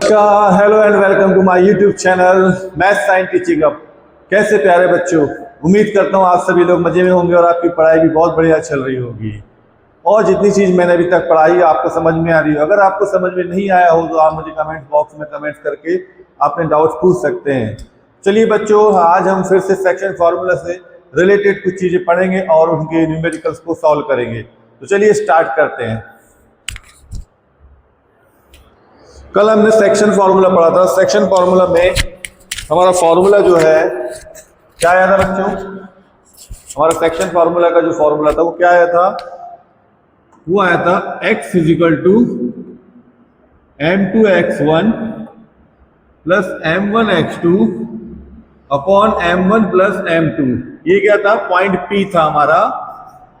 Hello and welcome to my YouTube channel math science teaching up. कैसे प्यारे बच्चों, उम्मीद करता हूँ आप सभी लोग मजे में होंगे और आपकी पढ़ाई भी बहुत बढ़िया चल रही होगी। और जितनी चीज़ मैंने अभी तक पढ़ाई आपको समझ में आ रही हो, अगर आपको समझ में नहीं आया हो तो आप मुझे कमेंट बॉक्स में कमेंट करके अपने डाउट्स पूछ सकते हैं। चलिए बच्चों, आज हम फिर से सेक्शन फार्मूला से रिलेटेड कुछ चीज़ें पढ़ेंगे और उनके न्यूमेरिकल्स को सॉल्व करेंगे। तो चलिए स्टार्ट करते हैं। कल हमने सेक्शन फार्मूला पढ़ा था। सेक्शन फार्मूला में हमारा फार्मूला जो है क्या आया था बच्चों? हमारा सेक्शन फार्मूला का जो फार्मूला था वो क्या आया था? वो आया था x is equal to m2x1 plus m1x2 upon m1 plus m2। ये क्या था? पॉइंट P था हमारा,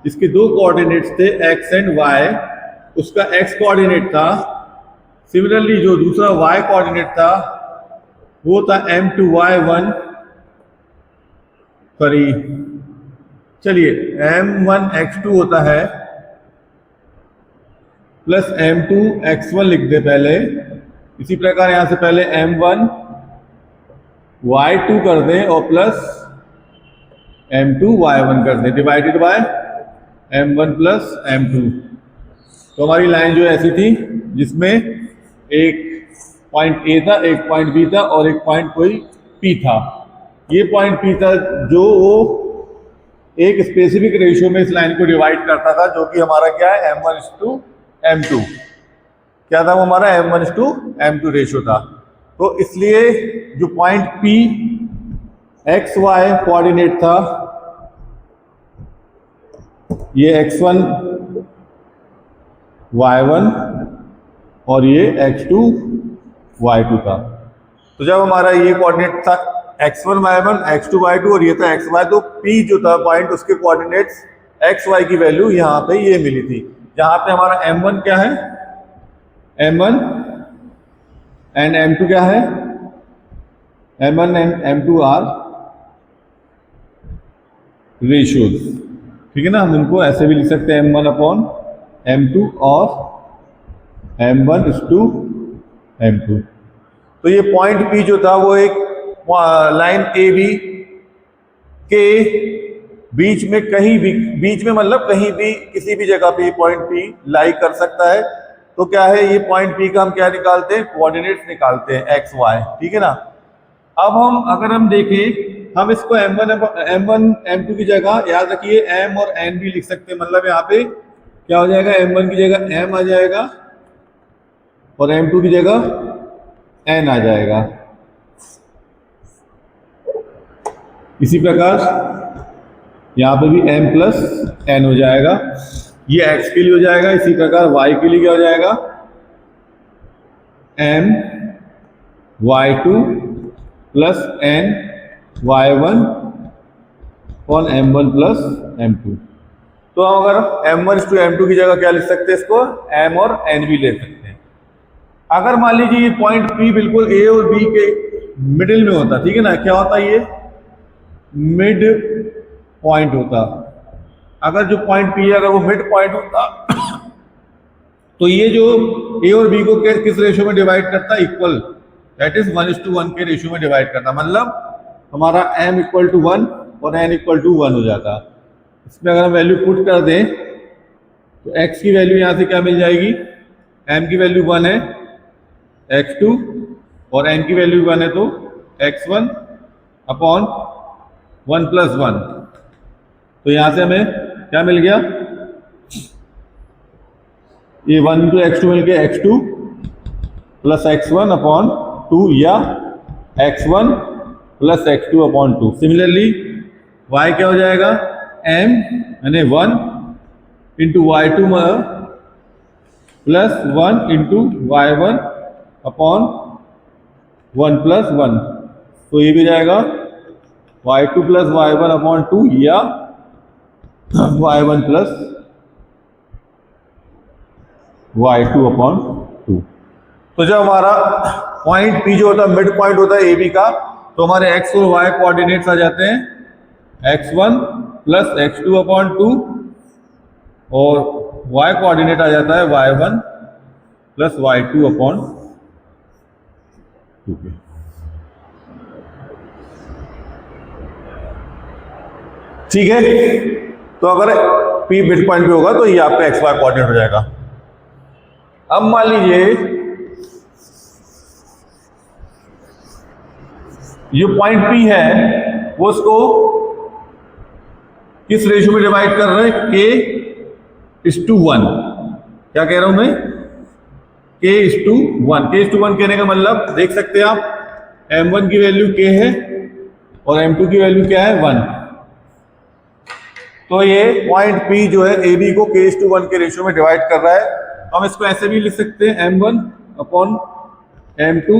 इसके दो कोऑर्डिनेट्स थे x एंड y। उसका x कोऑर्डिनेट था, सिमिलरली जो दूसरा y कोऑर्डिनेट था वो था m2y1 सॉरी चलिए m1x2 होता है प्लस m2x1 लिख दे पहले। इसी प्रकार यहां से पहले m1y2 कर दें और प्लस m2y1 कर दें divided by m1 plus m2। तो हमारी लाइन जो ऐसी थी जिसमें एक पॉइंट ए था, एक पॉइंट बी था और एक पॉइंट कोई पी था। ये पॉइंट पी था जो वो एक स्पेसिफिक रेशियो में इस लाइन को डिवाइड करता था, जो कि हमारा क्या है? m1:m2। क्या था वो? हमारा m1:m2 रेशियो था। तो इसलिए जो point P X Y coordinate था, ये x1 y1 और ये x2 y2 था। तो जब हमारा ये कोऑर्डिनेट था x1 y1 x2 y2 और ये था xy, तो p जो था पॉइंट, उसके कोऑर्डिनेट्स xy की वैल्यू यहाँ पे ये मिली थी। जहाँ पे हमारा m1 क्या है? m1 एंड m2 क्या है? m1 and m2 are ratios. ठीक है ना, हम इनको ऐसे भी लिख सकते हैं m1 अपॉन m2 और m1:m2। तो ये पॉइंट P जो था वो एक लाइन ए बी के बीच में कहीं भी, बीच में मतलब कहीं भी किसी भी जगह पे पॉइंट P लाई कर सकता है। तो क्या है, ये पॉइंट P का हम क्या निकालते हैं? कोऑर्डिनेट्स निकालते हैं x y। ठीक है ना। अब अगर हम देखें, हम इसको m1 m2 की जगह याद रखिए m और n भी लिख सकते हैं। मतलब यहाँ पे क्या हो जाएगा? m1 की जगह m आ जाएगा और m2 की जगह n आ जाएगा। इसी प्रकार यहां पे भी m प्लस n हो जाएगा। ये x के लिए हो जाएगा। इसी प्रकार y के लिए क्या हो जाएगा? m y2 plus n y1 और m1 प्लस m2। तो हम अगर m1:m2 की जगह क्या लिख सकते हैं? इसको m और n भी ले सकते हैं। अगर मान लीजिए ये पॉइंट P बिल्कुल A और B के मिडिल में होता, ठीक है ना, क्या होता? ये मिड पॉइंट होता। अगर जो पॉइंट P है अगर वो मिड पॉइंट होता तो ये जो A और B को किस रेशियो में डिवाइड करता? इक्वल, दैट इज 1:1 के रेशियो में डिवाइड करता। मतलब हमारा m = 1 और n = 1 हो जाता। इसमें अगर हम वैल्यू पुट कर दें तो x की वैल्यू यहाँ से क्या मिल जाएगी? m की वैल्यू 1 है, x2 और n की वैल्यू 1 है, तो x1 अपॉन 1 + 1। तो यहाँ से हमें क्या मिल गया? ये 1 × x2 मिल गया x2 प्लस x1 अपॉन 2 या x1 plus x2 upon 2। Similarly y क्या हो जाएगा? m यानी 1 × y2 प्लस 1 × y1 अपॉन 1 + 1। तो ये भी जाएगा y2 प्लस y1 अपॉन 2 या y1 प्लस y2 अपॉन 2। तो जब हमारा पॉइंट P जो होता है मिड पॉइंट होता है AB का, तो हमारे x और y कोऑर्डिनेट्स आ जाते हैं x1 प्लस x2 अपॉन 2 और y कोऑर्डिनेट आ जाता है y1 प्लस y2 अपॉन 2 के। ठीक है, तो अगर P मिड पॉइंट पे होगा तो ये आपका एक्स वाई कोऑर्डिनेट हो जाएगा। अब मान लीजिए ये पॉइंट P है वो उसको किस रेशियो में डिवाइड कर रहे हैं, K:1। क्या कह रहा हूं मैं, K:1। K:1 कहने का मतलब देख सकते हैं आप, M1 की वैल्यू K है और M2 की वैल्यू क्या है, 1। तो ये पॉइंट P जो है AB को K:1 के रेशियो में डिवाइड कर रहा है। तो हम इसको ऐसे भी लिख सकते हैं, M1 upon M2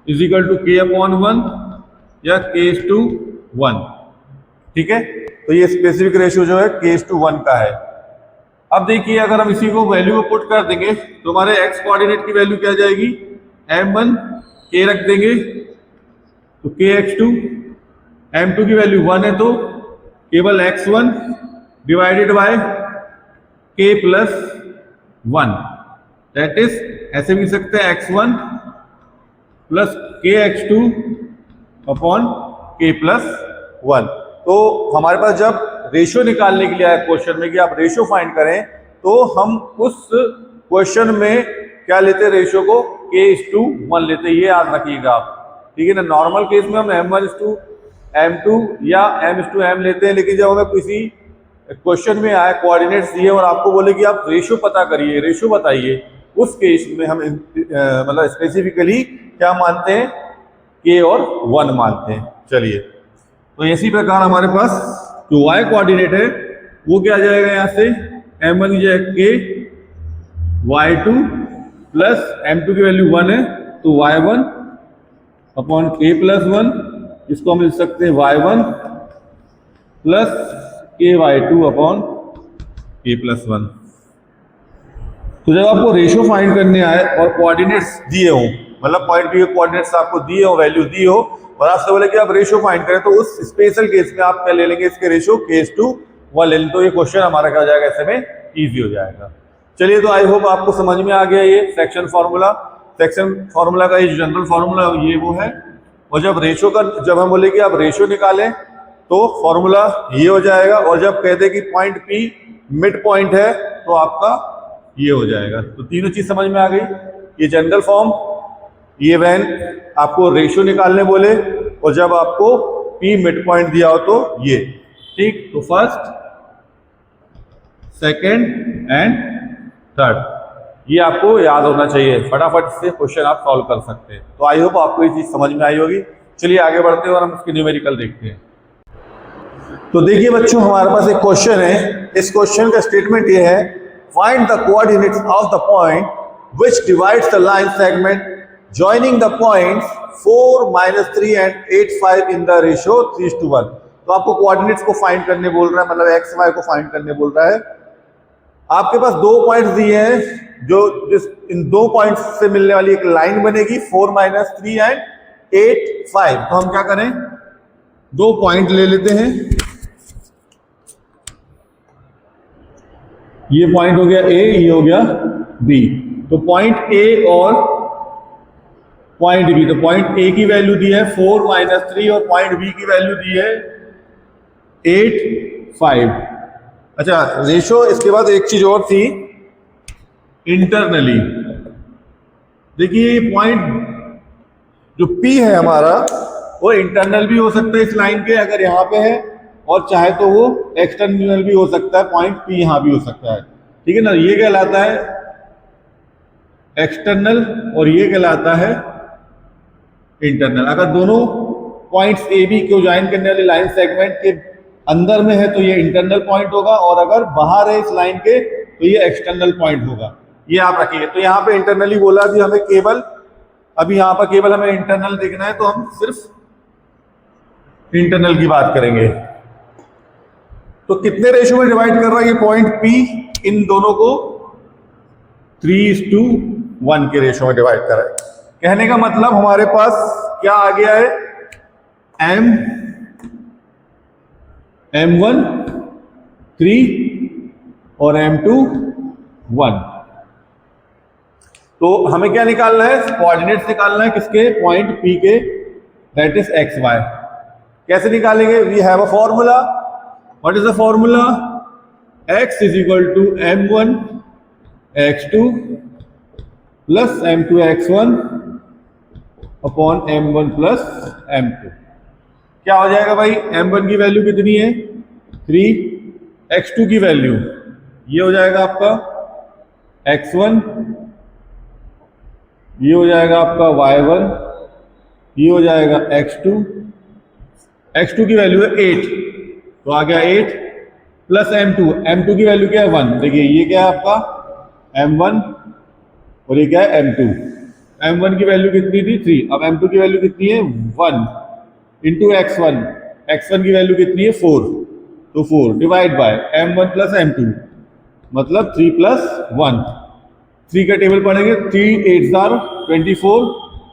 is equal to K/1 या K:1। ठीक है, तो ये स्पेसिफिक रेशियो जो है K:1 का है। अब देखिए अगर हम इसी को वैल्यू को पुट कर देंगे तो हमारे x कोऑर्डिनेट की वैल्यू क्या जाएगी, M1 K रख देंगे तो Kx2, M2 की वैल्यू 1 है तो केवल x1 divided by K+1, that is ऐसे भी सकते हैं x1 plus Kx2 upon K+1। तो हमारे पास जब रेशियो निकालने के लिए आया क्वेश्चन में कि आप रेशियो फाइंड करें, तो हम उस क्वेश्चन में क्या लेते, रेशियो को K:1 लेते, ये याद रखिएगा आप। ठीक है ना, नॉर्मल केस में हम M1:M2 या M:M लेते हैं, लेकिन जब हमें किसी क्वेश्चन में आया कोऑर्डिनेट्स दिए और आपको बोले कि आप रेशियो पता करिए, रेशियो बताइए, उस केस में हम मतलब स्पेसिफिकली क्या मानते हैं, K और 1 मानते हैं। चलिए, तो इसी प्रकार हमारे पास जो y कोऑर्डिनेट है वो क्या आ जाएगा, यहाँ से M1 की जगह K, y2 प्लस M2 की वैल्यू 1 है तो y1 अपॉन K+1, इसको हम लिख सकते हैं y1 plus Ky2 upon K+1। तो जब आपको रेशियो फाइंड करने आए और कोऑर्डिनेट्स दिए हो, मतलब पॉइंट P के कोऑर्डिनेट्स आपको दिए हो, वैल्यू दी हो, और आपसे बोले कि आप रेशियो फाइंड करें, तो उस स्पेशल केस में आप क्या ले लेंगे, इसके रेशियो K:1 ले लें, तो ये क्वेश्चन हमारा क्या हो जाएगा, ऐसे में इजी हो जाएगा। चलिए, तो आई होप आपको समझ में आ गया ये सेक्शन फार्मूला। सेक्शन फार्मूला का ये जनरल फार्मूला ये वो है, और जब रेशियो का, जब हम बोले कि आप रेशियो निकालें तो फॉर्मूला ये हो जाएगा, और जब कहते कि पॉइंट P मिड पॉइंट है तो आपका ये हो जाएगा। तो तीनों चीज समझ में आ गई, ये जनरल फॉर्म, ये वैन आपको रेशियो निकालने बोले, और जब आपको P मिड पॉइंट दिया हो तो ये। ठीक, तो फर्स्ट, सेकंड एंड थर्ड, ये आपको याद होना चाहिए, फटाफट से क्वेश्चन आप सॉल्व कर सकते हैं। तो आई होप आपको ये चीज समझ में आई होगी। चलिए आगे बढ़ते हैं और हम इसके न्यूमेरिकल देखते हैं। तो देखिए बच्चों, हमारे पास एक क्वेश्चन है, इस क्वेश्चन का स्टेटमेंट ये है, find the coordinates of the point which divides the line segment joining the points 4, -3 and 8, 5 in the ratio 3:1। तो आपको कोऑर्डिनेट्स को फाइंड करने बोल रहा है, मतलब एक्स वाई को फाइंड करने बोल रहा है। आपके पास दो पॉइंट्स दिए हैं, जो इन दो पॉइंट्स से मिलने वाली एक लाइन बनेगी 4, -3 एंड 8, 5। तो हम क्या करें, दो पॉइंट ले लेते हैं, ये पॉइंट हो गया A, ये हो गया B। तो पॉइंट A और पॉइंट B, तो पॉइंट A की वैल्यू दी है 4, -3 और पॉइंट B की वैल्यू दी है 8, 5। अच्छा, रेशियो, इसके बाद एक चीज और थी, इंटरनली। देखिए ये पॉइंट जो P है हमारा, वो इंटरनल भी हो सकता है इस लाइन के, अगर यहाँ पे है, और चाहे तो वो एक्सटर्नल भी हो सकता है, पॉइंट P यहाँ भी हो सकता है। ठीक है ना, ये कहलाता है एक्सटर्नल और ये कहलाता है इंटरनल। अगर दोनों पॉइंट्स ए बी को ज्वाइन करने वाली लाइन सेगमेंट के अंदर में है तो ये इंटरनल पॉइंट होगा, और अगर बाहर है इस लाइन के तो ये एक्सटर्नल पॉइंट होगा, ये आप रखिए। तो यहाँ पे इंटरनली बोला, अभी हमें केवल, अभी यहाँ पर केवल हमें इंटरनल देखना है, तो हम सिर्फ इंटरनल की बात करेंगे। तो कितने रेशियो में डिवाइड कर रहा है ये पॉइंट P, इन दोनों को 3:1 के रेशियो में डिवाइड कर रहा है। कहने का मतलब हमारे पास क्या आ गया है, M1 3 और M2 1। तो हमें क्या निकालना है, कोऑर्डिनेट्स निकालना है किसके, पॉइंट P के, दैट इज एक्स वाई। कैसे निकालेंगे, we have a formula. What is the formula, x is equal to m1 x2 plus m2 x1 upon m1 plus m2। क्या हो जाएगा भाई, m1 की वैल्यू कितनी है 3, x2 की वैल्यू ये हो जाएगा आपका x1, ये हो जाएगा आपका y1, ये हो जाएगा x2, x2 की वैल्यू है 8, तो आ गया 8 प्लस m2, m2 की वैल्यू क्या है 1। देखिए ये क्या है आपका m1 और ये क्या है m2। m1 की वैल्यू कितनी थी 3, अब m2 की वैल्यू कितनी है 1 इंटू x1, x1 की वैल्यू कितनी है 4, तो 4 divide by m1 plus m2 मतलब 3 प्लस 1। 3 का टेबल पढ़ेंगे, 3 8 are 24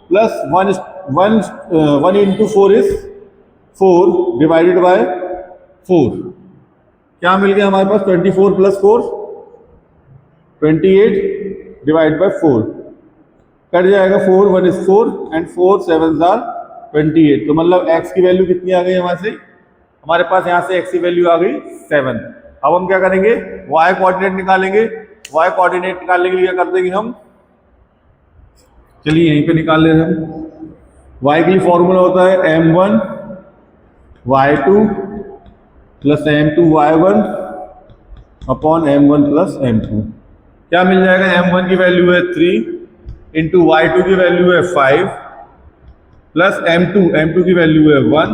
plus 1 into 4 is 4 divided by 4। क्या मिल गया हमारे पास, 24 प्लस 4 28 डिवाइड बाय 4, कट जाएगा 4 1 इज 4 एंड 4 7 आर 28। तो मतलब x की वैल्यू कितनी आ गई हमारे से, हमारे पास यहाँ से x की वैल्यू आ गई 7। अब हम क्या करेंगे, y कोऑर्डिनेट निकालेंगे। y कोऑर्डिनेट निकालने के लिए क्या कर देंगे हम, चलिए यहीं पे निकाल लेते हैं हम। y के लिए फॉर्मूला होता है m1 y2 plus m2 y1 upon m1 plus m2। क्या मिल जाएगा, m1 की वैल्यू है 3 इंटू y2 की वैल्यू है 5 प्लस m2 की वैल्यू है 1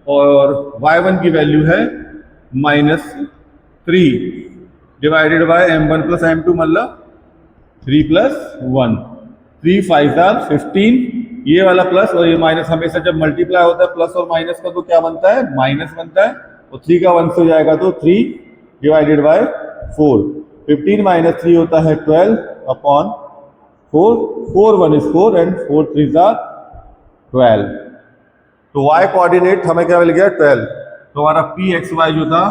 और y1 की वैल्यू है -3 divided by m1 plus m2 मतलब 3 प्लस 1, 3 5 आर 15, ये वाला प्लस और ये माइनस, हमेशा जब मल्टीप्लाई होता है प्लस और माइनस का तो क्या बनता है, माइनस बनता है, और 3 का 1 से हो जाएगा तो 3 डिवाइडेड बाय 4। 15 माइनस 3 होता है 12 अपॉन 4, 4 1 इज 4 एंड 4 3 आर 12। तो y कोऑर्डिनेट हमें क्या मिल गया 12। तो हमारा p x y जो था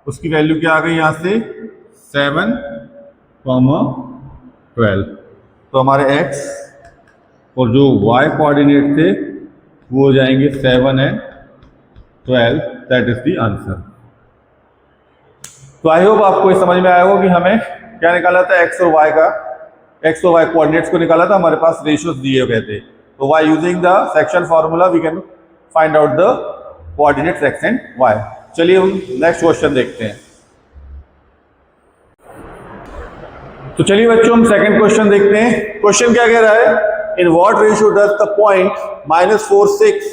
उसकी वैल्यू क्या आ गई यहाँ से 7, 12। तो हमारे x और जो y कोऑर्डिनेट थे वो हो जाएंगे 7 and 12, that is the answer. तो आई होप आपको ये समझ में आया होगा कि हमें क्या निकाला था, x और y का, x और y कोऑर्डिनेट्स को निकाला था, हमारे पास रेशियोज दिए हुए थे। तो y using the section formula we can find out the coordinates x and y। चलिए हम नेक्स्ट क्वेश्चन देखते हैं। तो चलिए बच्चों हम सेकंड क्वेश्चन देखते हैं। क्वेश्चन क्या कह रहा है, in what ratio does the point -4 6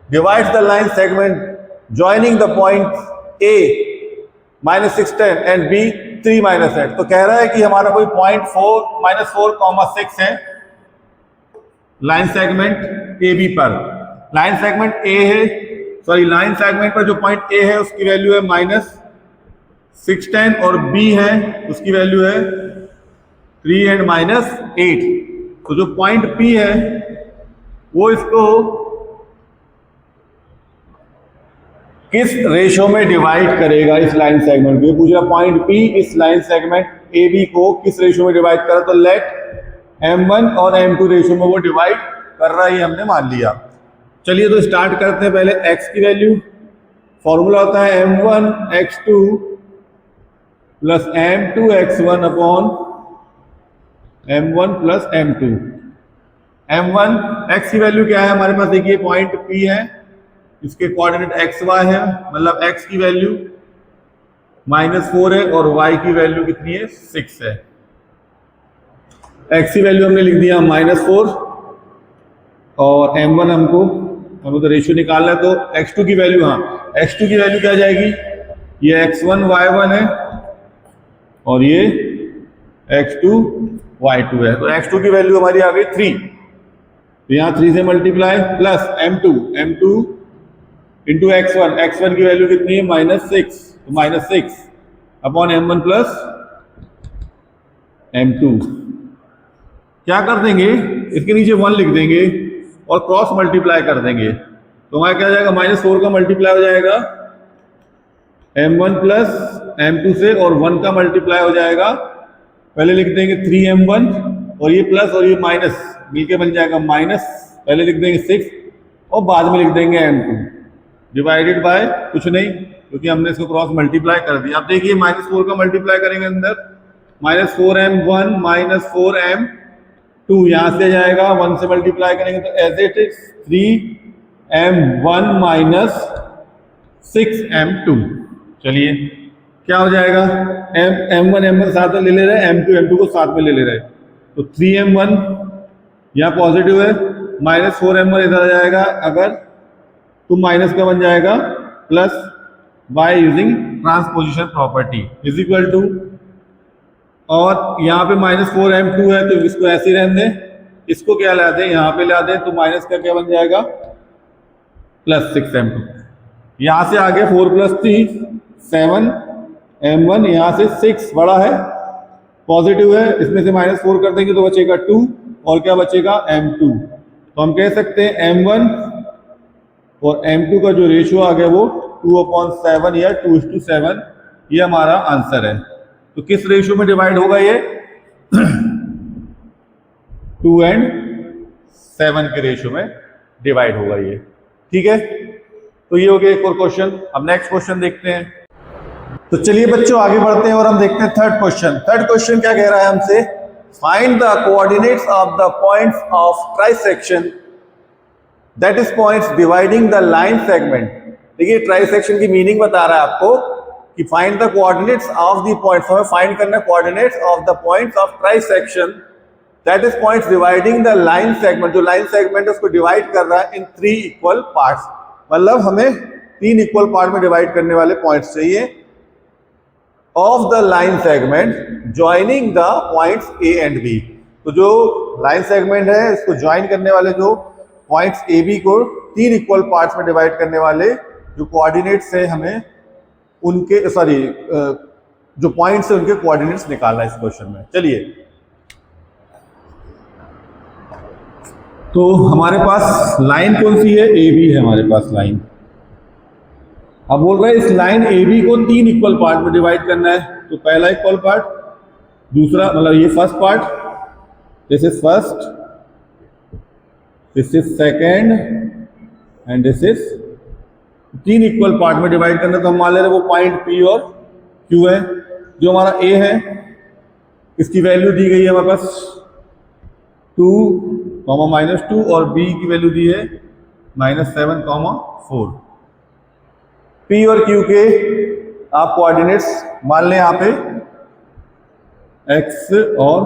divides the line segment joining the point a -6 10 and b 3 -8। तो कह रहा है कि हमारा कोई पॉइंट -4, 6 है लाइन सेगमेंट ए बी पर। लाइन सेगमेंट ए है, सॉरी लाइन सेगमेंट पर जो पॉइंट ए है उसकी वैल्यू है -6 10 और बी है उसकी वैल्यू है 3 एंड -8। तो जो पॉइंट पी है वो इसको किस रेशो में डिवाइड करेगा, इस लाइन सेगमेंट को। पूछा पॉइंट पी इस लाइन सेगमेंट ए बी को किस रेशो में डिवाइड करा, तो लेट m1 और m2 रेशो में वो डिवाइड कर रहा है, ये हमने मान लिया। चलिए तो स्टार्ट करते हैं। पहले x की वैल्यू, फॉर्मूला होता है m1 x2 plus m2 x1 upon m1 plus m2। m1 x की वैल्यू क्या है हमारे पास, देखिए पॉइंट p है, इसके कोऑर्डिनेट x y है, मतलब x की वैल्यू -4 है और y की वैल्यू कितनी है 6 है। x की वैल्यू हमने लिख दिया -4 और m1 हमें तो रेशियो निकालना है, तो x2 की वैल्यू, हाँ x2 की वैल्यू क्या जाएगी, ये x1 y1 है और ये x2 y2 है। तो x2 की वैल्यू हमारी आ गई 3, तो यहाँ 3 से multiply plus m2 into x1 की वैल्यू कितनी है -6, तो -6 अपॉन m1 प्लस m2। क्या कर देंगे, इसके नीचे 1 लिख देंगे और क्रॉस मल्टीप्लाई कर देंगे, तो हमारा क्या हो जाएगा, -4 का मल्टीप्लाई हो जाएगा m1 प्लस m2 से और 1 का मल्टीप्लाई हो जाएगा, पहले लिख देंगे 3m1 और ये प्लस और ये माइनस मिलके बन जाएगा माइनस, पहले लिख देंगे 6 और बाद में लिख देंगे m2 डिवाइडेड बाय कुछ नहीं क्योंकि हमने इसको क्रॉस मल्टीप्लाई कर दिया। अब देखिए -4 का मल्टीप्लाई करेंगे अंदर, -4m1 -4m2 यहाँ से जाएगा, 1 से मल्टीप्लाई करेंगे तो as it is 3m1 -6m2। चलिए क्या हो जाएगा, m1 m1 साथ में ले ले रहे हैं, m2 को साथ में ले ले रहे हैं, तो 3m1 यहाँ पॉजिटिव है, -4m1 इधर आ जाएगा, अगर तो माइनस का बन जाएगा plus by using transposition property is equal to, और यहाँ पे -4m2 है तो इसको ऐसे ही रहने दें, इसको क्या ला दें यहाँ पे ला दें, तो माइनस का क्या बन जाएगा +6m2। यहाँ से आगे 4 + 3 7m1, यहाँ से 6 बड़ा है पॉजिटिव है, इसमें से -4 कर देंगे तो बचेगा 2 और क्या बचेगा m2। तो हम कह सकते हैं m1 और m2 का जो रेशियो आ गया वो 2/7 या 2:7, ये हमारा आंसर है। तो किस रेशियो में डिवाइड होगा ये 2 and 7 के रेशियो में डिवाइड होगा ये, ठीक है। तो ये हो गया एक और क्वेश्चन। अब नेक्स्ट क्वेश्चन देखते हैं। तो चलिए बच्चों आगे बढ़ते हैं और हम देखते हैं थर्ड क्वेश्चन। थर्ड क्वेश्चन क्या कह रहा है हमसे, find the coordinates of the points of trisection that is points dividing the line segment. देखिए ट्राइसेक्शन की मीनिंग बता रहा है आपको कि find the coordinates of the points, हमें फाइंड करना है coordinates of the points of trisection that is points dividing the line segment. जो लाइन सेगमेंट है उसको डिवाइड कर रहा है इन 3 इक्वल पार्ट्स, मतलब हमें 3 इक्वल पार्ट में डिवाइड करने वाले पॉइंट्स चाहिए of the line segment joining the points A and B. तो जो लाइन सेगमेंट है इसको ज्वाइन करने वाले जो पॉइंट्स ए बी को 3 इक्वल पार्ट्स में डिवाइड करने वाले जो कोऑर्डिनेट्स है, हमें उनके जो पॉइंट्स है उनके कोऑर्डिनेट्स निकालना है इस क्वेश्चन में। चलिए तो हमारे पास लाइन कौन सी है, ए बी है हमारे पास लाइन। अब बोल रहा है इस लाइन ए बी को 3 इक्वल पार्ट में डिवाइड करना है। तो पहला इक्वल पार्ट, दूसरा मतलब ये first part, this is first, this is second and this is, 3 equal part में डिवाइड करना। तो हम मान ले रहे वो पॉइंट पी और क्यू है। जो हमारा ए है इसकी वैल्यू दी गई है हमारे पास 2, -2 और बी की वैल्यू दी है -7, 4। पी और क्यू के आप कोऑर्डिनेट्स मान लें यहाँ पे एक्स और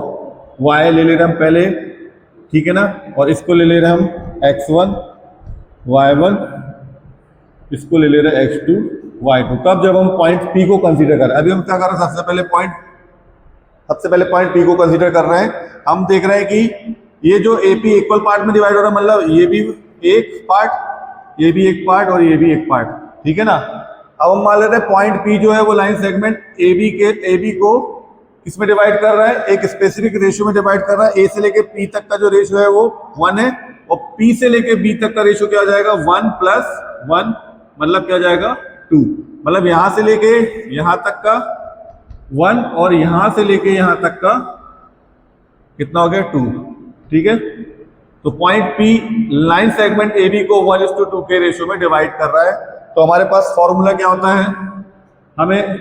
वाई ले ले रहे हम पहले, ठीक है ना, और इसको ले ले रहे हम x1 y1, इसको ले ले रहे x2 y2। कब, जब हम पॉइंट P को कंसीडर कर रहे हैं। अभी हम क्या कर रहे हैं, सबसे पहले पॉइंट P को कंसीडर कर रहे हैं। हम देख रहे हैं कि ये जो AP इक्वल पार्ट में डिवाइड हो रहा है, मतलब ये भी एक पार्ट, ये भी एक पार्ट और ये भी एक पार्ट, ठीक है ना। अब हम मान लेते हैं पॉइंट P जो है वो लाइन सेगमेंट AB को इसमें डिवाइड कर रहा है, एक स्पेसिफिक रेशियो में डिवाइड कर रहा है। A से लेके P तक का जो रेशियो है वो 1 है, और P से लेके B तक का रेशियो क्या हो जाएगा 1 + 1, मतलब क्या हो जाएगा 2। मतलब यहां से लेके यहां तक का 1 और यहां से लेके यहां तक का कितना हो गया 2, ठीक है। तो point P line segment AB को 1:2 के रेशियो में डिवाइड कर रहा है। तो हमारे पास फॉर्मूला क्या होता है, हमें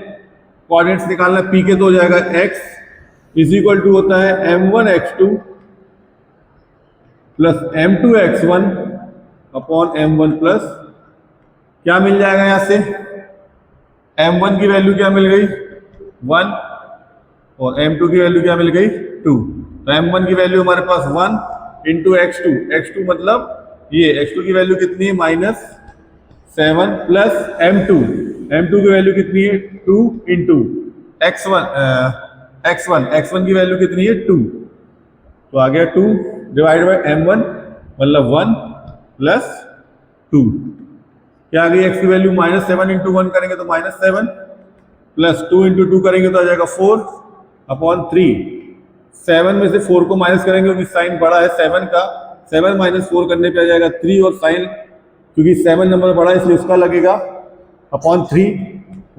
कोऑर्डिनेट्स निकालना है। P के तो हो जाएगा x = होता है m1x2 + m2x1 / m1 प्लस क्या मिल जाएगा यहां से, m1 की वैल्यू क्या मिल गई 1 और m2 की वैल्यू क्या मिल गई 2। तो m1 की वैल्यू हमारे पास 1 × x2 मतलब ये x2 की वैल्यू कितनी है -7 प्लस m2 की वैल्यू कितनी है 2 × x1 की वैल्यू कितनी है 2। तो आ गया 2 डिवाइड बाय m1 मतलब 1 + 2। क्या आ गई x की वैल्यू -7 × 1 करेंगे तो -7 प्लस 2 × 2 करेंगे तो आ जाएगा 4/3। 7 में से 4 को माइनस करेंगे क्योंकि साइन बड़ा है 7 का, 7 - 4 करने पे आ जाएगा 3, और साइन क्योंकि 7 नंबर बड़ा है इसलिए उसका लगेगा /3।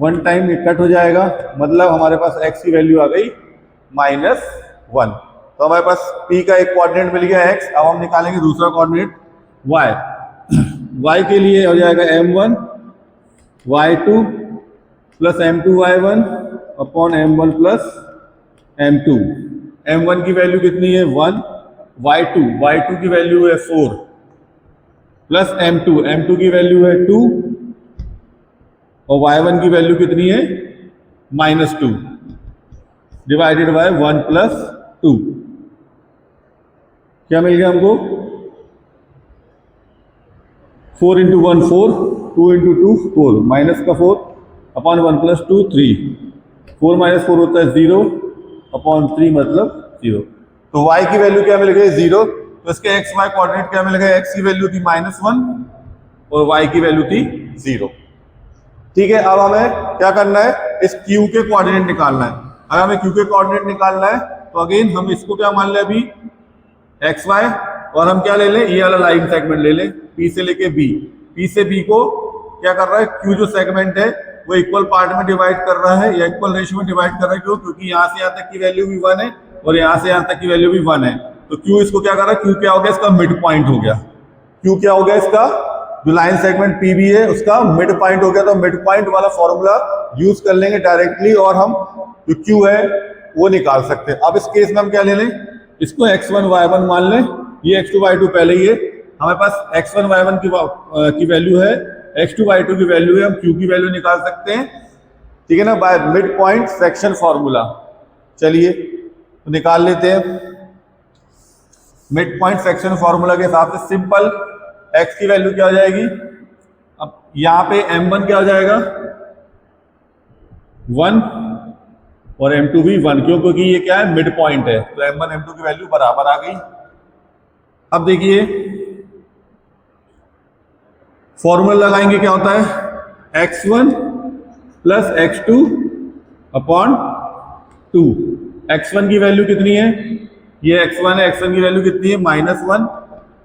1 टाइम ये कट हो जाएगा, मतलब हमारे पास x की वैल्यू आ गई -1। तो हमारे पास P का एक कोऑर्डिनेट मिल गया x, अब हम निकालेंगे दूसरा कोऑर्डिनेट y। y के लिए हो जाएगा m1 y2 plus m2 y1 upon m1 plus m2। m1 की वैल्यू कितनी है 1, y2 की वैल्यू है 4 प्लस m2 की वैल्यू है 2 और y1 की वैल्यू कितनी है -2 डिवाइडेड बाय 1 प्लस 2। क्या मिल गया हमको 4 इंटू 1 4, 2 इंटू 2 4, माइनस का 4 अपॉन 1 प्लस 2 3, 4 माइनस 4 होता है 0 अपॉन 3 मतलब 0। तो y की वैल्यू क्या मिल गई 0, तो इसके x y कोऑर्डिनेट क्या मिल गया, x की वैल्यू थी -1 और y की वैल्यू थी 0। ठीक है, अब हमें क्या करना है, इस q के कोऑर्डिनेट निकालना है। अगर हमें q के कोऑर्डिनेट निकालना है तो अगेन हम इसको क्या मान लें अभी एक्स वाई, और हम क्या ले लें, ये वाला लाइन सेगमेंट ले लें P से लेके B, P से B को क्या कर रहा है, Q जो सेगमेंट है वो इक्वल पार्ट में डिवाइड कर रहा है या इक्वल रेशियो में डिवाइड कर रहा है। क्यों, क्योंकि यहाँ से यहाँ तक की वैल्यू भी 1 है और यहाँ से यहाँ तक की वैल्यू भी 1 है। तो Q इसको क्या कर रहा है, Q क्या हो गया, इसका मिड पॉइंट हो गया। Q क्या हो गया, इसका जो लाइन सेगमेंट PB है उसका मिड पॉइंट हो गया। तो मिड पॉइंट वाला फॉर्मूला यूज कर लेंगे डायरेक्टली और हम जो Q है वो निकाल सकते हैं। अब इस केस में हम क्या ले लें, इसको x1 y1 मान लें, ये x2 y2 पहले ही है, हमारे पास x1 y1 की वैल्यू है, x2 y2 की वैल्यू है, हम q की वैल्यू निकाल सकते हैं। ठीक है ना, by mid point section formula. चलिए तो निकाल लेते हैं। मिड पॉइंट सेक्शन फॉर्मूला के हिसाब से सिंपल x की वैल्यू क्या हो जाएगी, अब यहाँ पे m1 क्या हो जाएगा 1 और m2 भी 1, क्यों, क्योंकि ये क्या है मिड पॉइंट है, तो m1 m2 की वैल्यू बराबर आ गई। अब देखिए फॉर्मूला लगाएंगे, क्या होता है x1 plus x2 upon 2। x1 की वैल्यू कितनी है, ये x1 है, x1 की वैल्यू कितनी है -1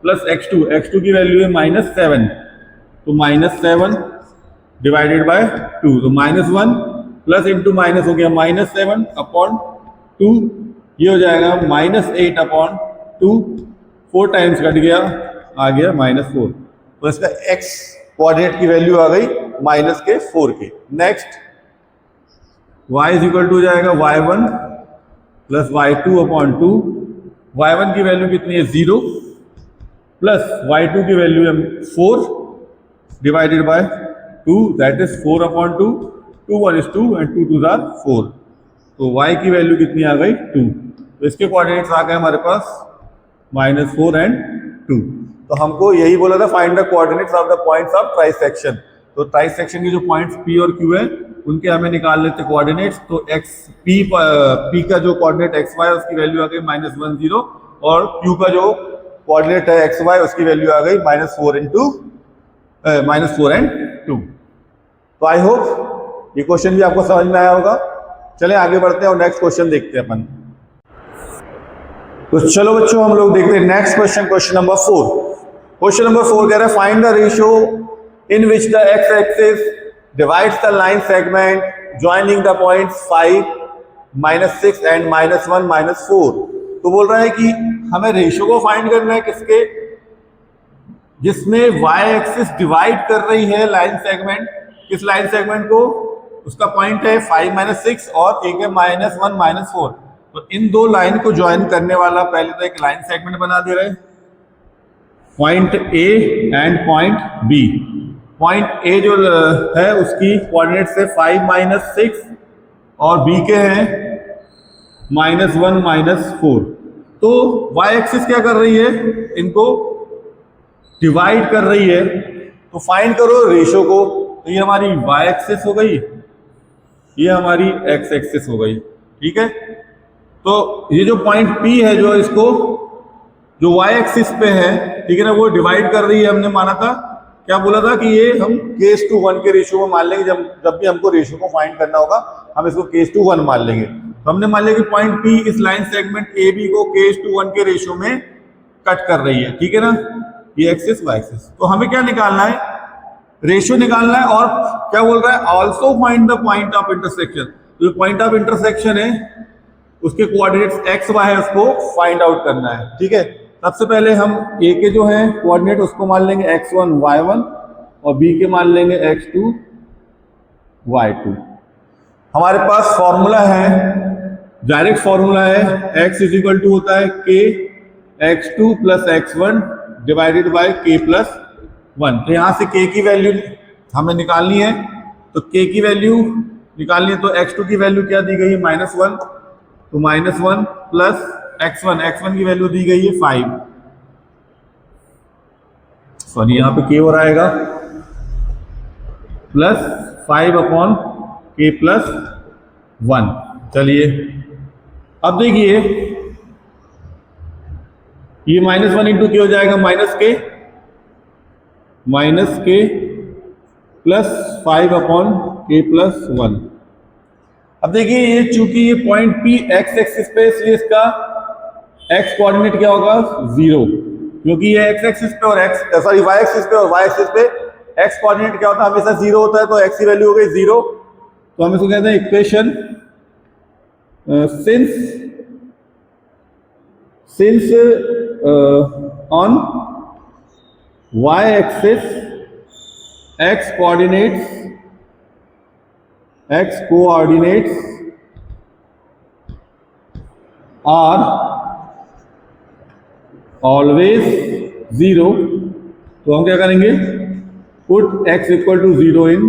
प्लस x2 की वैल्यू है -7, तो -7 डिवाइडेड बाय 2, तो -1 प्लस इंटू माइनस हो गया -7 अपॉन 2, ये हो जाएगा -8 अपॉन 2, 4 टाइम्स कट गया, आ गया -4। तो इसका x कोऑर्डिनेट की वैल्यू आ गई -4 की। Next y is equal to हो जाएगा y1 plus y2 upon 2, y1 की वैल्यू कितनी है 0 प्लस y2 की वैल्यू है 4 divided by 2, that is 4 upon 2, 2 1 is 2 and 2 2s are 4, तो y की वैल्यू कितनी आ गई 2। तो इसके कोऑर्डिनेट्स आ गए हमारे पास -4 and 2। तो हमको यही बोला था find the coordinates of the points of trisection. तो ट्राइसेक्शन के जो पॉइंट्स P और Q है उनके हमें निकाल लेते कोऑर्डिनेट्स। तो P का जो कोऑर्डिनेट xy है उसकी वैल्यू आ गई -1 0 और Q का जो कोऑर्डिनेट है xy उसकी वैल्यू आ गई -4 and 2। तो आई होप ये क्वेश्चन भी आपको समझ में आया होगा। चलें आगे बढ़ते हैं और नेक्स्ट क्वेश्चन देखते हैं अपन। तो चलो बच्चों हम लोग देखते हैं next question, question number 4। Question number 4 कह रहा है find the ratio in which the x axis divides the line segment joining the points 5 -6 and -1 -4। तो बोल रहा है कि हमें रेशियो को फाइंड करना है किसके, जिसमें y एक्सिस डिवाइड कर रही है लाइन सेगमेंट, किस लाइन सेगमेंट को, उसका पॉइंट है 5 6 और एक है -1 -4। तो इन दो लाइन को ज्वाइन करने वाला पहले तो एक लाइन सेगमेंट बना दे रहे हैं, point A and point B। Point A जो है उसकी कोऑर्डिनेट्स है 5 6 और B के हैं -1 -4। तो y एक्सिस क्या कर रही है, इनको डिवाइड कर रही है। तो फाइंड करो रेशियो को। तो ये हमारी y एक्सिस हो गई, ये हमारी x एक्सिस हो गई। ठीक है, तो ये जो पॉइंट P है जो इसको जो y एक्सिस पे है, ठीक है ना, वो डिवाइड कर रही है। हमने माना था, क्या बोला था कि ये हम k/1 के रेशियो में मान लेंगे। जब भी हमको रेशियो को फाइंड करना होगा हम इसको k/1 मान लेंगे। तो हमने मान लिया कि पॉइंट P इस लाइन सेगमेंट AB को k/1 के रेशियो में कट कर रही है। ठीक है ना, ये एक्सिस y एक्सिस। तो हमें क्या निकालना है, रेशियो निकालना है। और क्या बोल रहा है, also find the point of intersection. तो पॉइंट ऑफ इंटरसेक्शन है उसके कोऑर्डिनेट्स एक्स वाई है उसको फाइंड आउट करना है। ठीक है, सबसे पहले हम ए के जो है कोऑर्डिनेट उसको मान लेंगे x1 y1 और बी के मान लेंगे x2 y2। हमारे पास फॉर्मूला है, डायरेक्ट फॉर्मूला है, x इज इक्वल टू होता है k x2 plus x1 divided by k plus 1। तो यहाँ से k की वैल्यू हमें निकालनी है, तो k की वैल्यू निकालनी है, तो x2 की वैल्यू क्या दी गई है -1, तो -1 प्लस x1 की वैल्यू दी गई है 5, सॉरी यहाँ पे k और आएगा प्लस 5 अपॉन k प्लस 1। चलिए अब देखिए ये -1 इंटू के हो जाएगा माइनस के प्लस 5 अपॉन के प्लस 1। अब देखिए ये चूंकि ये पॉइंट P x एक्सिस पे, इसलिए इसका x कोऑर्डिनेट क्या होगा 0, क्योंकि ये x एक्सिस पे और y एक्सिस पे और y एक्सिस पे x कोऑर्डिनेट क्या होता है हमेशा 0 होता है, तो x की वैल्यू हो गई 0। तो हम इसको कहते हैं equation since on y axis x coordinates are always 0, तो हम क्या करेंगे put x equal to 0 in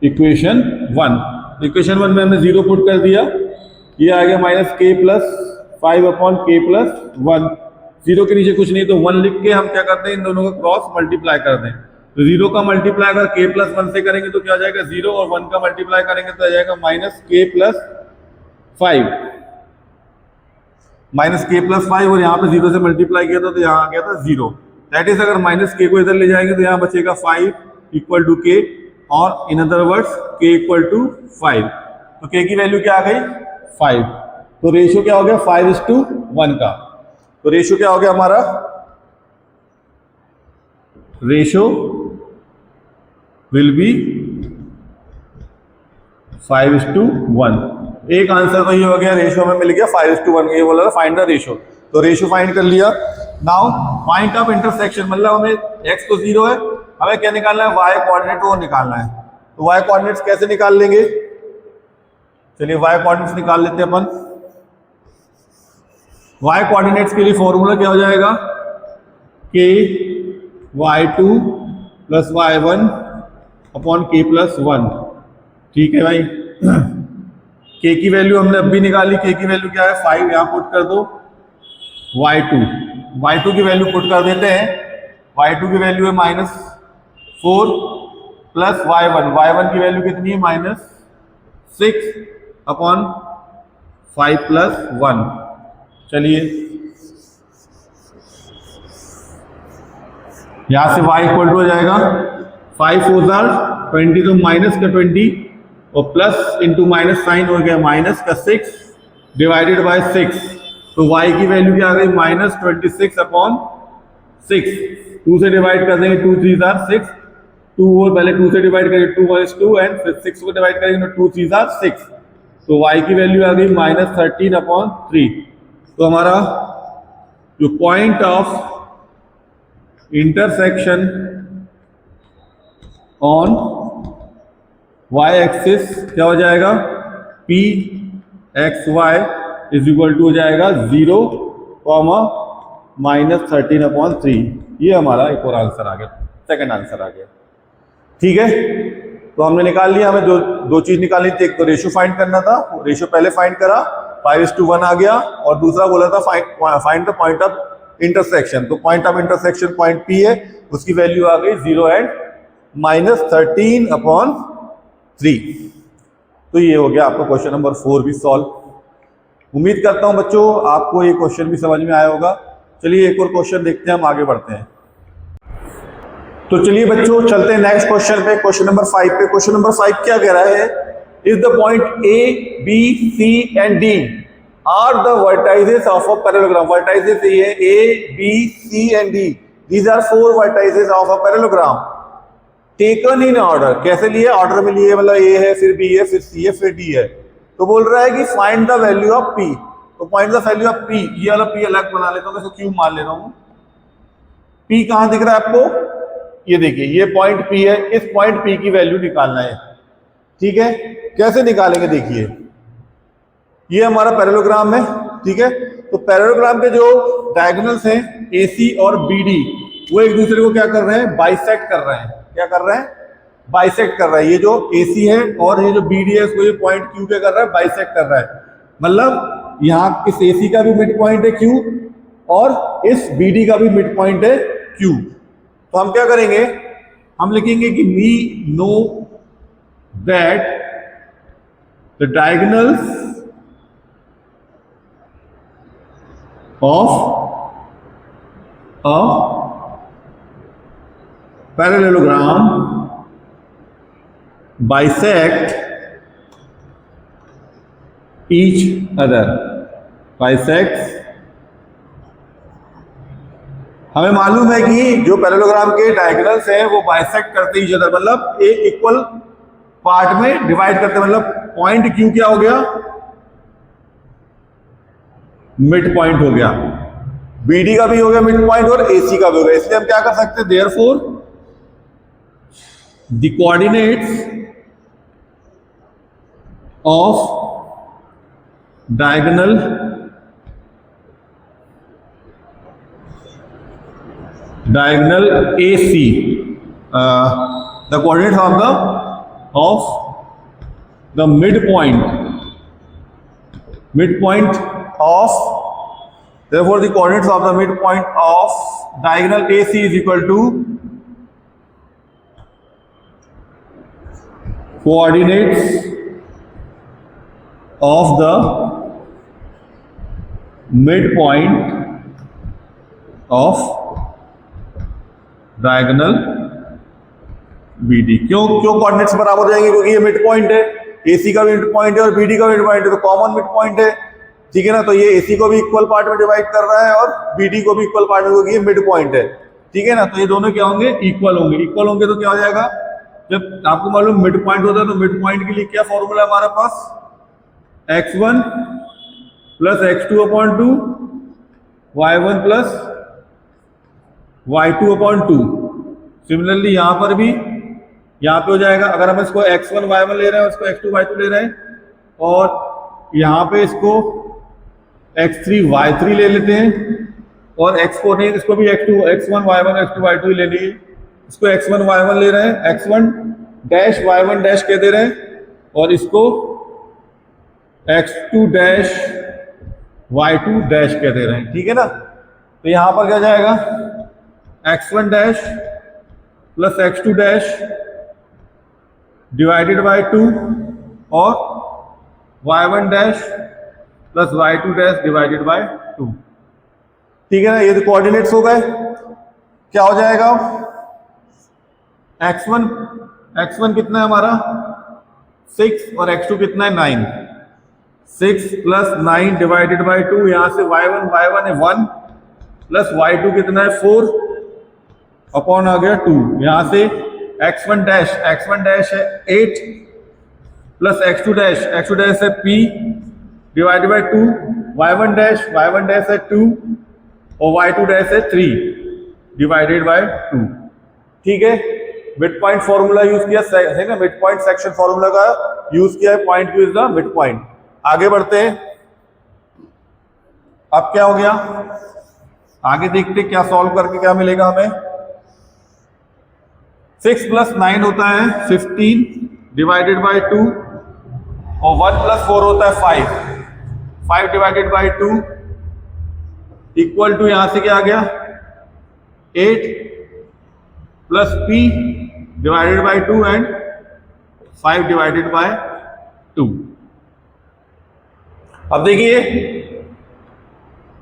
equation 1। Equation 1 में हमने 0 पुट कर दिया, ये आ गया -k plus 5 upon k plus 1। 0 के नीचे कुछ नहीं, तो 1 लिख के हम क्या करते हैं इन दोनों का क्रॉस मल्टीप्लाई कर दें, तो 0 का मल्टीप्लाई अगर k प्लस 1 से करेंगे तो क्या आ जाएगा 0, और 1 का मल्टीप्लाई करेंगे तो आ जाएगा -k प्लस 5, -k+5, और यहाँ पे 0 से मल्टीप्लाई किया था तो यहाँ आ गया था 0। दैट इज अगर -k को इधर ले जाएंगे तो यहाँ बचेगा 5 इक्वल टू k, और in other words k equal to 5। तो k की वैल्यू क्या आ गई 5, तो रेशियो क्या हो गया 5:1 का। तो रेशियो क्या हो गया हमारा, रेशियो विल बी 5:1। एक आंसर तो ये हो गया, रेशियो हमें मिल गया 5:1, ये बोला था फाइंड द रेशियो, तो रेशियो फाइंड कर लिया। नाउ पॉइंट ऑफ इंटरसेक्शन, मतलब हमें x तो 0 है, हमें क्या निकालना है y कोऑर्डिनेट वो निकालना है। तो y कोऑर्डिनेट्स कैसे निकाल लेंगे, चलिए y कोऑर्डिनेट्स निकाल लेते हैं अपन। y कोऑर्डिनेट्स के लिए फॉर्मूला क्या हो जाएगा k y2 plus y1 upon k plus 1। ठीक है भाई, k की वैल्यू हमने अभी निकाली, k की वैल्यू क्या है 5, यहाँ पुट कर दो। y2 की वैल्यू पुट कर देते हैं, y2 की वैल्यू है -4 प्लस y1 की वैल्यू कितनी है -6 अपॉन 5 प्लस 1। चलिए यहां से y इक्वल टू हो जाएगा 5 4 20, तो माइनस का 20 और प्लस इंटू माइनस साइन हो गया -6 डिवाइडेड बाय 6। तो y की वैल्यू क्या आ गई -26 अपॉन 6। 2 से डिवाइड कर देंगे, 2 3 6, 2 और पहले 2 से डिवाइड करेंगे 2 1 2, एंड फिर 6 को डिवाइड करेंगे तो 2 3 6। तो y की वैल्यू आ गई -13 अपॉन 3। तो हमारा जो point of intersection on y axis क्या हो जाएगा p x y is equal to हो जाएगा 0, -13 अपॉन 3। ये हमारा एक और आंसर आ गया, सेकंड आंसर आ गया। ठीक है, तो हमने निकाल लिया, हमें दो चीज निकालनी थी, एक तो रेशियो फाइंड करना था, रेशियो पहले फाइंड करा 5:1 आ गया, और दूसरा बोला था find the point of intersection. तो point of intersection point P है, उसकी वैल्यू आ गई 0 एंड -13 अपॉन 3। तो ये हो गया आपका क्वेश्चन नंबर 4 भी सॉल्व। उम्मीद करता हूं बच्चों आपको ये क्वेश्चन भी समझ में आया होगा। चलिए एक और क्वेश्चन देखते हैं, हम आगे बढ़ते हैं। तो चलिए बच्चों चलते हैं नेक्स्ट क्वेश्चन पे, क्वेश्चन नंबर 5 पे। क्वेश्चन नंबर 5 क्या कह रहा है, is the point A, B, C and D are the vertices of a parallelogram. Vertices ये है A, B, C and D, these are 4 vertices of a parallelogram taken in order. कैसे लिए, order में लिए, मतलब A है, फिर B है, फिर C है, फिर D है। तो बोल रहा है कि find the value of P. तो find the value of P, ये वाला पी अलग बना लेता हूँ, इसको क्यू मान ले रहा हूँ। पी कहां दिख रहा है आपको, ये देखिए ये पॉइंट पी है, इस पॉइंट पी की वैल्यू निकालना है। ठीक है, कैसे निकालेंगे देखिए, ये हमारा पैरेललोग्राम है। ठीक है, तो पैरेललोग्राम के जो डायगोनल्स हैं एसी और बीडी, वो एक दूसरे को क्या कर रहे हैं, बाइसेक्ट कर रहे हैं। क्या कर रहे हैं, बाइसेक्ट कर रहा है। ये जो एसी है और ये जो बीडी है, उसको ये पॉइंट क्यू क्या कर रहा है, बाइसेक्ट कर रहा है। मतलब यहाँ इस एसी का भी मिड पॉइंट है क्यू और इस बीडी का भी मिड पॉइंट है क्यू। तो हम क्या करेंगे, हम लिखेंगे कि we know that the diagonals of a parallelogram bisect each other, bisects। हमें मालूम है कि जो पैरेललोग्राम के डायगोनल्स हैं वो बाइसेक्ट करते ही अदर, मतलब एक इक्वल पार्ट में डिवाइड करते, मतलब पॉइंट क्यू क्या हो गया, मिड पॉइंट हो गया, बीडी का भी हो गया मिड पॉइंट और एसी का भी हो गया। इसलिए हम क्या कर सकते हैं, therefore the coordinates of diagonal AC, the coordinates of the midpoint of, therefore the coordinates of the midpoint of diagonal AC is equal to coordinates of the midpoint of diagonal BD। क्यों coordinates बराबर हो जाएंगे, क्योंकि ये mid point है, AC का भी mid point है और BD का भी मिड पॉइंट है, तो कॉमन मिड पॉइंट है। ठीक है ना, तो ये AC को भी इक्वल पार्ट में डिवाइड कर रहा है और BD को भी इक्वल पार्ट में, क्योंकि ये मिड पॉइंट है। ठीक है ना, तो ये दोनों क्या होंगे, इक्वल होंगे। इक्वल होंगे तो क्या हो जाएगा, जब आपको मालूम मिड पॉइंट होता है तो मिड पॉइंट के लिए क्या फॉर्मूला है हमारे पास, x1 plus x2/2 y1 plus y2/2। Similarly यहां पर भी यहाँ पे हो जाएगा, अगर हम इसको x1 y1 ले रहे हैं, उसको x2 y2 ले रहे हैं, और यहाँ पे इसको x3 y3 ले लेते हैं, और x4 नहीं, इसको भी x1 y1 x2 y2 ही लेनी है। इसको x1 y1 ले रहे हैं, x1 डैश y1 डैश कह दे रहे हैं, और इसको x2 डैश y2 डैश कह दे रहे हैं। ठीक है ना, तो यहाँ पर क्या जाएगा, x1 dash plus x2 dash divided by 2 और y1 dash plus y2 dash divided by 2। ठीक है ना, ये तो कोऑर्डिनेट्स हो गए। क्या हो जाएगा, x1 कितना है हमारा 6 और x2 कितना है 9। 6 प्लस 9 डिवाइडेड बाय 2, यहां से y1 है 1 प्लस y2 कितना है 4 अपॉन आ गया 2। यहां से x1 डैश है 8 प्लस x2 डैश है p divided by 2, y1 dash है 2 और y2 डैश है 3 डिवाइडेड बाय 2। ठीक है, मिड पॉइंट फॉर्मूला यूज किया है ना, मिड पॉइंट सेक्शन फॉर्मूला का यूज किया है, point q is the mid point. आगे बढ़ते हैं, अब क्या हो गया, आगे देखते क्या सॉल्व करके क्या मिलेगा हमें। 6 प्लस 9 होता है 15 डिवाइडेड बाय 2 और 1 प्लस 4 होता है 5 डिवाइडेड बाय 2 इक्वल टू, यहां से क्या आ गया 8 plus p divided by 2 and 5 divided by 2। अब देखिए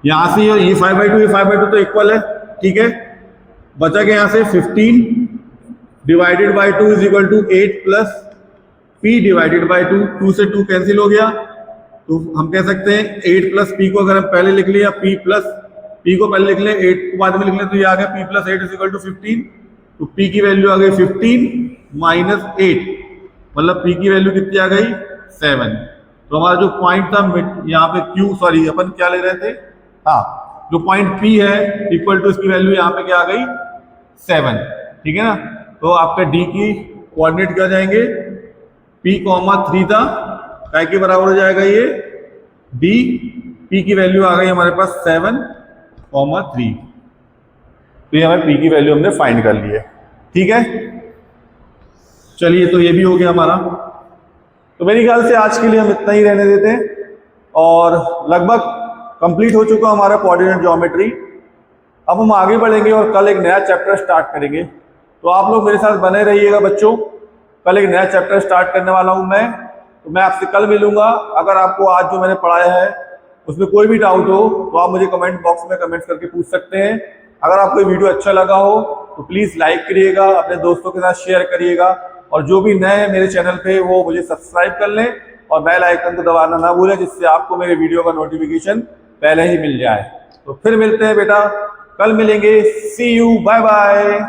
यहां से ये 5/2 ये 5/2 तो इक्वल है। ठीक है, बचा के यहां से 15 divided by 2 is equal to 8 plus p divided by 2। 2 से 2 कैंसिल हो गया, तो हम कह सकते हैं 8 प्लस p को अगर हम पहले लिख लिया, p प्लस p को पहले लिख लें, 8 को बाद में लिख लें, तो ये आ गया p plus 8 is equal to 15। तो p की वैल्यू आ गई 15 माइनस 8, मतलब p की वैल्यू कितनी आ गई 7। तो हमारा जो पॉइंट था यहाँ पे Q, सॉरी अपन क्या ले रहे थे, हाँ जो पॉइंट P है इक्वल टू इसकी वैल्यू यहाँ पे क्या आ गई 7, ठीक है ना। तो आपका D की कोऑर्डिनेट क्या जाएंगे, P,3 था, काय के बराबर हो जाएगा ये D, P की वैल्यू आ गई हमारे पास 7,3। तो ये हमें P की वैल्यू हमने फाइंड कर ली है, ठीक है। चलिए तो ये भी हो गया हमारा। तो मेरे ख्याल से आज के लिए हम इतना ही रहने देते हैं और लगभग कंप्लीट हो चुका हमारा कोऑर्डिनेट ज्योमेट्री। अब हम आगे बढ़ेंगे और कल एक नया चैप्टर स्टार्ट करेंगे, तो आप लोग मेरे साथ बने रहिएगा बच्चों। कल एक नया चैप्टर स्टार्ट करने वाला हूं मैं, तो मैं आपसे कल मिलूंगा। अगर आपको आज जो मैंने पढ़ाया है उसमें कोई भी डाउट हो तो आप मुझे कमेंट बॉक्स में कमेंट करके पूछ सकते हैं। अगर आपको ये वीडियो अच्छा लगा हो तो प्लीज़ लाइक करिएगा, अपने दोस्तों के साथ शेयर करिएगा, और जो भी नए हैं मेरे चैनल पे वो मुझे सब्सक्राइब कर लें और बेल आइकन को दबाना ना भूलें, जिससे आपको मेरे वीडियो का नोटिफिकेशन पहले ही मिल जाए। तो फिर मिलते हैं बेटा, कल मिलेंगे। सी यू, बाय बाय।